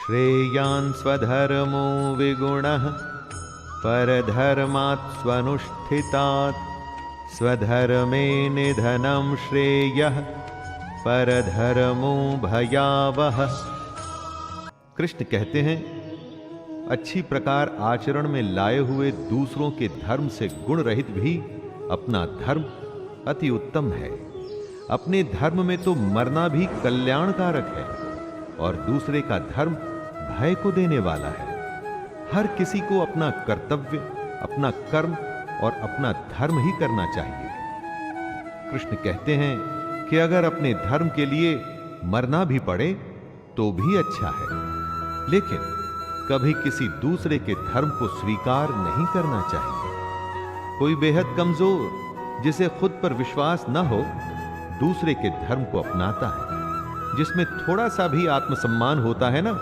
श्रेयान् स्वधर्मो विगुणः परधर्मात् स्वनुष्ठितात् स्वधर्मे निधनं श्रेयः परधर्मो भयावहः। कृष्ण कहते हैं, अच्छी प्रकार आचरण में लाए हुए दूसरों के धर्म से गुण रहित भी अपना धर्म अति उत्तम है। अपने धर्म में तो मरना भी कल्याणकारक है और दूसरे का धर्म भय को देने वाला है। हर किसी को अपना कर्तव्य, अपना कर्म और अपना धर्म ही करना चाहिए। कृष्ण कहते हैं कि अगर अपने धर्म के लिए मरना भी पड़े तो भी अच्छा है, लेकिन कभी किसी दूसरे के धर्म को स्वीकार नहीं करना चाहिए। कोई बेहद कमजोर, जिसे खुद पर विश्वास न हो, दूसरे के धर्म को अपनाता है। जिसमें थोड़ा सा भी आत्मसम्मान होता है ना,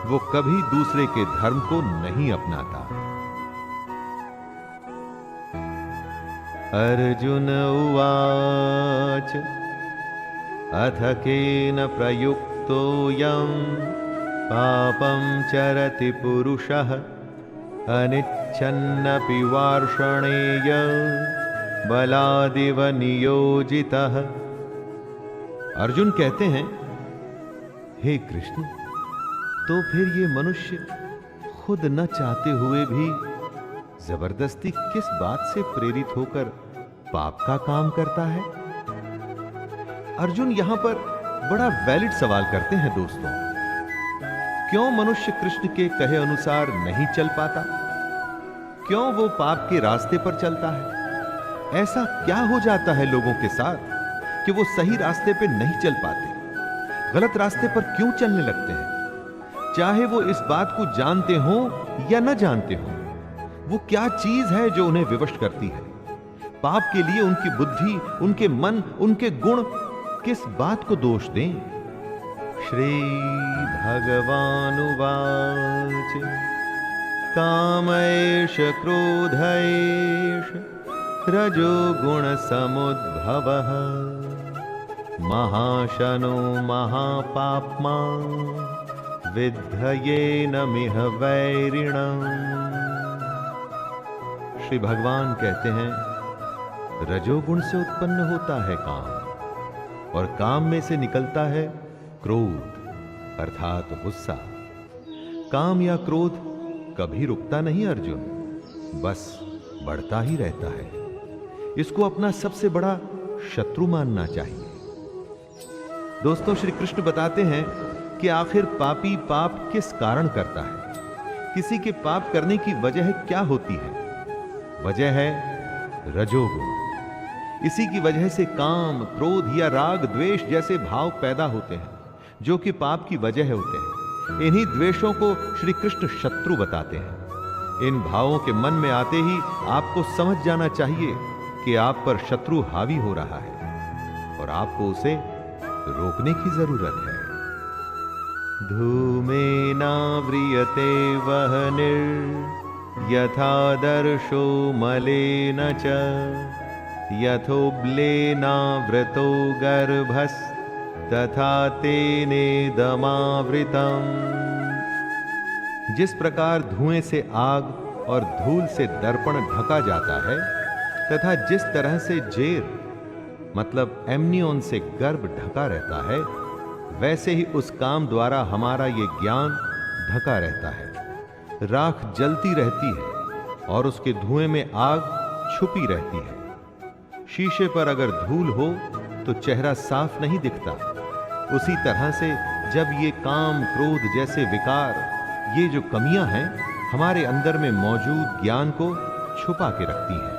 वो कभी दूसरे के धर्म को नहीं अपनाता। अर्जुन उवाच अथ केन प्रयुक्तोऽयं पापं चरति पुरुषः अनिच्छन्नपि वार्ष्णेय बलादिव नियोजितः। अर्जुन कहते हैं, हे कृष्ण, तो फिर ये मनुष्य खुद न चाहते हुए भी जबरदस्ती किस बात से प्रेरित होकर पाप का काम करता है? अर्जुन यहां पर बड़ा वैलिड सवाल करते हैं दोस्तों। क्यों मनुष्य कृष्ण के कहे अनुसार नहीं चल पाता? क्यों वो पाप के रास्ते पर चलता है? ऐसा क्या हो जाता है लोगों के साथ कि वो सही रास्ते पे नहीं चल पाते, गलत रास्ते पर क्यों चलने लगते हैं? चाहे वो इस बात को जानते हो या न जानते हो, वो क्या चीज है जो उन्हें विवश करती है? पाप के लिए उनकी बुद्धि, उनके मन, उनके गुण किस बात को दोष दें? श्री भगवानुवाच कामैष क्रोधैष रजो गुण समुद्भवः महाशनो महापाप्मा विद्धयेनमिह वैरिणम्। श्री भगवान कहते हैं, रजोगुण से उत्पन्न होता है काम, और काम में से निकलता है क्रोध अर्थात गुस्सा। काम या क्रोध कभी रुकता नहीं अर्जुन, बस बढ़ता ही रहता है। इसको अपना सबसे बड़ा शत्रु मानना चाहिए। दोस्तों, श्री कृष्ण बताते हैं कि आखिर पापी पाप किस कारण करता है, किसी के पाप करने की वजह क्या होती है? वजह है रजोगुण। इसी की वजह से काम, क्रोध या राग, द्वेष जैसे भाव पैदा होते हैं, जो कि पाप की वजह होते हैं। इन्हीं द्वेषों को श्री कृष्ण शत्रु बताते हैं। इन भावों के मन में आते ही आपको समझ जाना चाहिए कि आप पर शत्रु हावी हो रहा है और आपको उसे रोकने की जरूरत है। धूमेनाव्रियते वह्निर् यथादर्शो मलेन च यथोब्लेनावृतो गर्भस् तथा तेनेदमावृतम्। जिस प्रकार धुएं से आग और धूल से दर्पण ढका जाता है, तथा जिस तरह से जेर मतलब एमनियोन से गर्भ ढका रहता है, वैसे ही उस काम द्वारा हमारा ये ज्ञान ढका रहता है। राख जलती रहती है और उसके धुएं में आग छुपी रहती है। शीशे पर अगर धूल हो तो चेहरा साफ नहीं दिखता। उसी तरह से जब ये काम, क्रोध जैसे विकार, ये जो कमियां हैं, हमारे अंदर में मौजूद ज्ञान को छुपा के रखती हैं।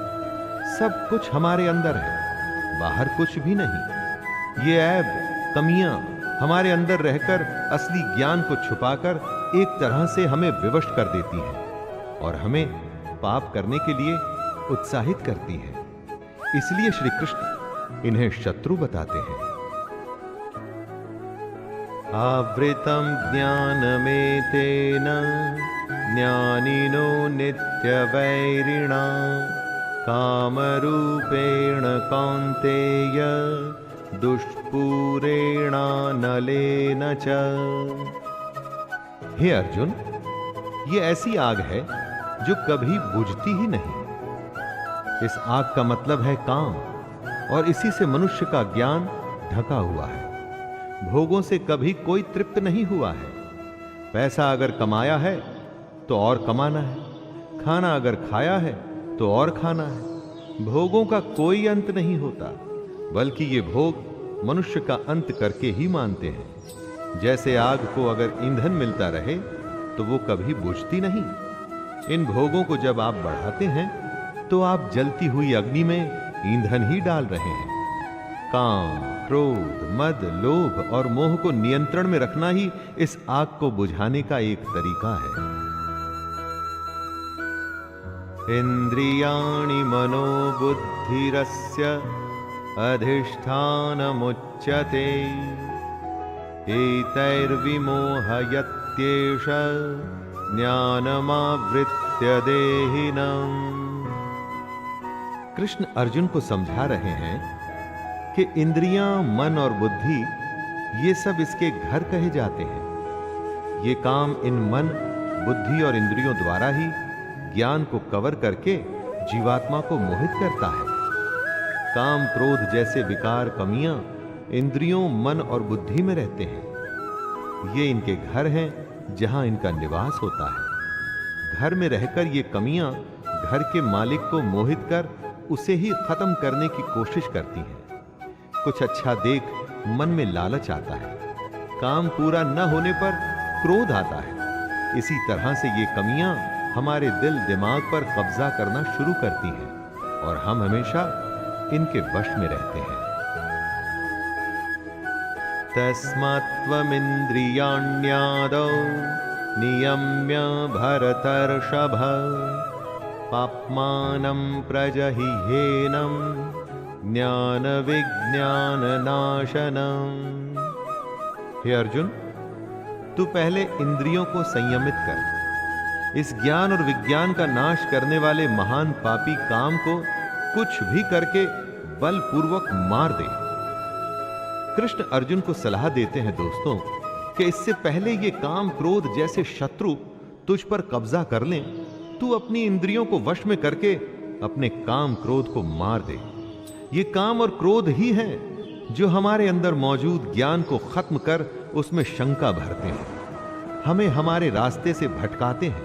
सब कुछ हमारे अंदर है, बाहर कुछ भी नहीं। ये ऐब, कमियां हमारे अंदर रहकर असली ज्ञान को छुपाकर एक तरह से हमें विवश कर देती हैं और हमें पाप करने के लिए उत्साहित करती हैं। इसलिए श्री कृष्ण इन्हें शत्रु बताते हैं। आवृतम ज्ञानमेतेन ज्ञानिनो नित्यवैरिणा कामरूपेण कौन्तेय दुष्पूरेणानलेन च। हे अर्जुन, ये ऐसी आग है जो कभी बुझती ही नहीं। इस आग का मतलब है काम, और इसी से मनुष्य का ज्ञान ढका हुआ है। भोगों से कभी कोई तृप्त नहीं हुआ है। पैसा अगर कमाया है तो और कमाना है, खाना अगर खाया है तो और खाना है। भोगों का कोई अंत नहीं होता, बल्कि ये भोग मनुष्य का अंत करके ही मानते हैं। जैसे आग को अगर ईंधन मिलता रहे तो वो कभी बुझती नहीं। इन भोगों को जब आप बढ़ाते हैं तो आप जलती हुई अग्नि में ईंधन ही डाल रहे हैं। काम, क्रोध, मद, लोभ और मोह को नियंत्रण में रखना ही इस आग को बुझाने का एक तरीका है। इंद्रियाणि मनोबुद्धिरस्य अधिष्ठानमुच्यते एतैर्विमोहयत्येष ज्ञानमावृत्य देहिनम्। कृष्ण अर्जुन को समझा रहे हैं कि इंद्रियां, मन और बुद्धि ये सब इसके घर कहे जाते हैं। ये काम इन मन, बुद्धि और इंद्रियों द्वारा ही ज्ञान को कवर करके जीवात्मा को मोहित करता है। काम, क्रोध जैसे विकार, कमियां इंद्रियों, मन और बुद्धि में रहते हैं। ये इनके घर हैं जहां इनका निवास होता है। घर में रहकर ये कमियां घर के मालिक को मोहित कर उसे ही खत्म करने की कोशिश करती हैं। कुछ अच्छा देख मन में लालच आता है। काम पूरा न होने पर क्रोध आता है। इसी तरह से ये कमियां हमारे दिल, दिमाग पर कब्जा करना शुरू करती हैं और हम हमेशा इनके वश में रहते हैं। तस्मात्त्वमिन्द्रियाण्यादौ नियम्य भरतर्षभ पाप्मानं प्रजह्येनं ज्ञान विज्ञान नाशनम्। हे अर्जुन, तू पहले इंद्रियों को संयमित कर। इस ज्ञान और विज्ञान का नाश करने वाले महान पापी काम को कुछ भी करके बलपूर्वक मार दे। कृष्ण अर्जुन को सलाह देते हैं दोस्तों कि इससे पहले ये काम, क्रोध जैसे शत्रु तुझ पर कब्जा कर लें, तू अपनी इंद्रियों को वश में करके अपने काम, क्रोध को मार दे। ये काम और क्रोध ही हैं जो हमारे अंदर मौजूद ज्ञान को खत्म कर उसमें शंका भरते हैं, हमें हमारे रास्ते से भटकाते हैं।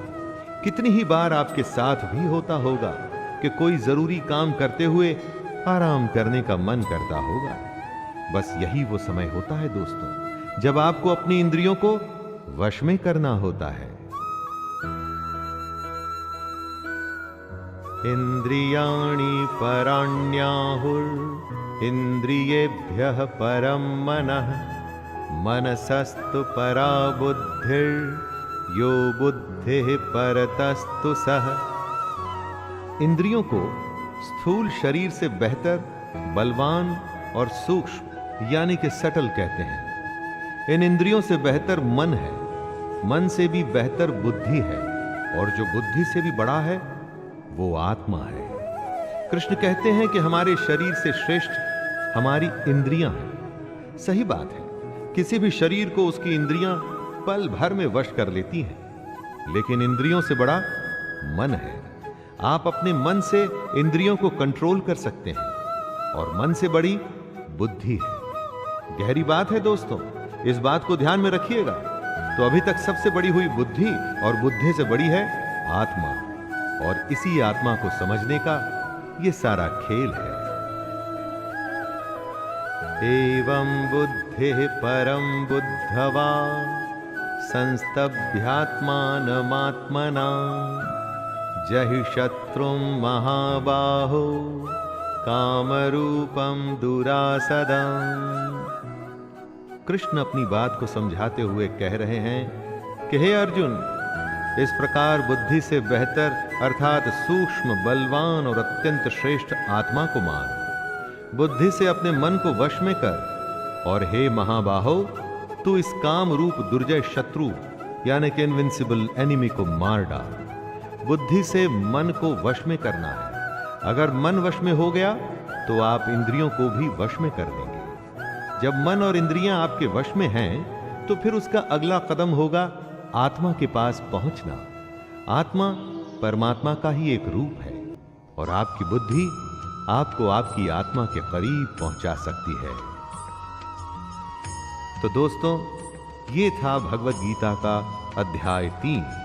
कितनी ही बार आपके साथ भी होता होगा कि कोई जरूरी काम करते हुए आराम करने का मन करता होगा। बस यही वो समय होता है दोस्तों, जब आपको अपनी इंद्रियों को वश में करना होता है। इंद्रियाणि पराण्याहुर् इंद्रियेभ्यः परं मनः मनसस्तु परा बुद्धिर् यो बुद्धिः परतस्तु सः। इंद्रियों को स्थूल शरीर से बेहतर बलवान और सूक्ष्म यानी कि सटल कहते हैं। इन इंद्रियों से बेहतर मन है, मन से भी बेहतर बुद्धि है, और जो बुद्धि से भी बड़ा है वो आत्मा है। कृष्ण कहते हैं कि हमारे शरीर से श्रेष्ठ हमारी इंद्रियां हैं। सही बात है, किसी भी शरीर को उसकी इंद्रियां पल भर में वश कर लेती हैं, लेकिन इंद्रियों से बड़ा मन है। आप अपने मन से इंद्रियों को कंट्रोल कर सकते हैं, और मन से बड़ी बुद्धि है। गहरी बात है दोस्तों, इस बात को ध्यान में रखिएगा। तो अभी तक सबसे बड़ी हुई बुद्धि, और बुद्धि से बड़ी है आत्मा, और इसी आत्मा को समझने का ये सारा खेल है। एवं बुद्धिः परं बुद्धवा संस्तभ्यात्मानमात्मना जहि शत्रुं महाबाहो कामरूपं दुरासदम्। कृष्ण अपनी बात को समझाते हुए कह रहे हैं कि हे अर्जुन, इस प्रकार बुद्धि से बेहतर अर्थात सूक्ष्म, बलवान और अत्यंत श्रेष्ठ आत्मा को मान। बुद्धि से अपने मन को वश में कर, और हे महाबाहो, तू इस काम रूप दुर्जय शत्रु यानी कि इनविंसिबल एनिमी को मार डाल। बुद्धि से मन को वश में करना है। अगर मन वश में हो गया तो आप इंद्रियों को भी वश में कर देंगे। जब मन और इंद्रियां आपके वश में हैं तो फिर उसका अगला कदम होगा आत्मा के पास पहुंचना। आत्मा परमात्मा का ही एक रूप है और आपकी बुद्धि आपको आपकी आत्मा के करीब पहुंचा सकती है। तो दोस्तों, ये था भगवत गीता का अध्याय 3।